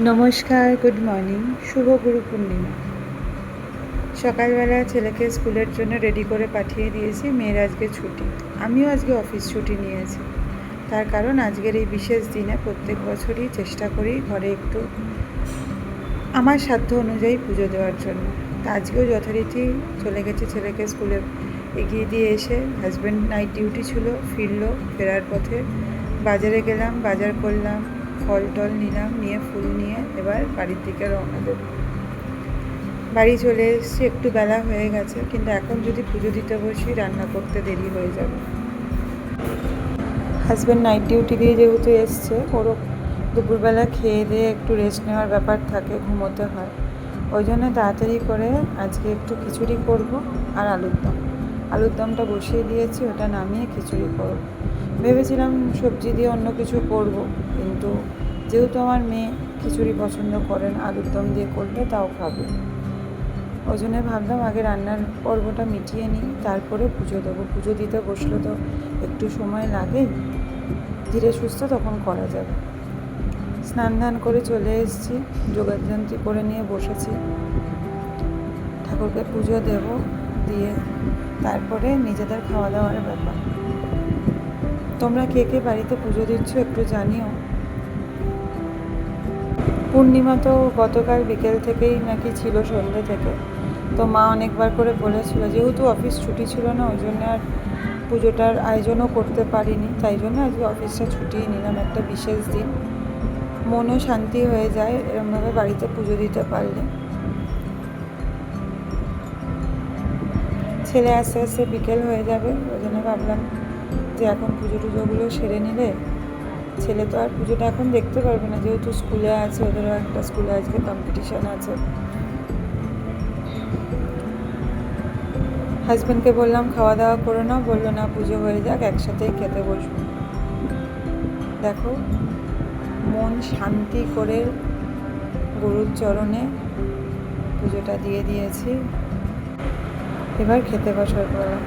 নমস্কার, good morning, শুভ গুরু পূর্ণিমা। সকালবেলা ছেলেকে স্কুলের জন্য রেডি করে পাঠিয়ে দিয়েছি। মেয়ের আজকে ছুটি, আমিও আজকে অফিস ছুটি নিয়েছি। তার কারণ আজকের এই বিশেষ দিনে প্রত্যেক বছরই চেষ্টা করি ঘরে একটু আমার সাধ্য অনুযায়ী পুজো দেওয়ার জন্য। তা আজকেও যথারীতি চলে গেছে ছেলেকে স্কুলে এগিয়ে দিয়ে এসে। হাজব্যান্ড নাইট ডিউটি ছিল, ফিরলো। ফেরার পথে বাজারে গেলাম, বাজার করলাম, ফল টল নিলাম, নিয়ে ফুল নিয়ে এবার বাড়ির দিকে রওনা দেব। বাড়ি চলে এসেছি, একটু বেলা হয়ে গেছে, কিন্তু এখন যদি পুজো দিতে বসি রান্না করতে দেরি হয়ে যাবে। হাজব্যান্ড নাইট ডিউটি দিয়ে যেহেতু এসছে, ওরও দুপুরবেলা খেয়ে দিয়ে একটু রেস্ট নেওয়ার ব্যাপার থাকে, ঘুমোতে হয়। ওই জন্য তাড়াতাড়ি করে আজকে একটু খিচুড়ি করব আর আলুর দমটা বসিয়ে দিয়েছি, ওটা নামিয়ে খিচুড়ি করব। ভেবেছিলাম সবজি দিয়ে অন্য কিছু করব, কিন্তু যেহেতু আমার মেয়ে খিচুড়ি পছন্দ করেন, আলুর দম দিয়ে করলে তাও খাবে। ওই জন্যে ভাবলাম আগে রান্নার পর্বটা মিটিয়ে নিই, তারপরে পুজো দেবো। পুজো দিতে বসলে তো একটু সময় লাগে, ধীরে সুস্থ তখন করা যাবে। স্নান ধান করে চলে এসেছি, যোগাযন্ত্রী করে নিয়ে বসেছি। ঠাকুরকে পুজো দেব, দিয়ে তারপরে নিজেদের খাওয়া দাওয়ার ব্যাপার। তোমরা কে কে বাড়িতে পুজো দিচ্ছ একটু জানিও। পূর্ণিমা তো গতকাল বিকেল থেকেই নাকি ছিল, সন্ধ্যে থেকে। তো মা অনেকবার করে বলেছিল, যেহেতু অফিস ছুটি ছিল না, ওই জন্য আর পুজোটার আয়োজনও করতে পারিনি। তাই জন্য আজকে অফিসটা ছুটিয়ে নিলাম, একটা বিশেষ দিন, মনও শান্তি হয়ে যায় এরমভাবে বাড়িতে পুজো দিতে পারলে। ছেলে আস্তে আস্তে বিকেল হয়ে যাবে, ওই জন্য ভাবলাম যে এখন পুজো টুজোগুলো সেরে নিলে ছেলে তো আর পুজোটা এখন দেখতে পারবে না, যেহেতু স্কুলে আছে, ওদেরও একটা স্কুলে আজকে কম্পিটিশান আছে। হাজব্যান্ডকে বললাম খাওয়া দাওয়া করে নাও, বললো না পুজো হয়ে যাক, একসাথেই খেতে বসবো। দেখো, মন শান্তি করে গুরুর চরণে পুজোটা দিয়ে দিয়েছি, এবার খেতে বসার পালা।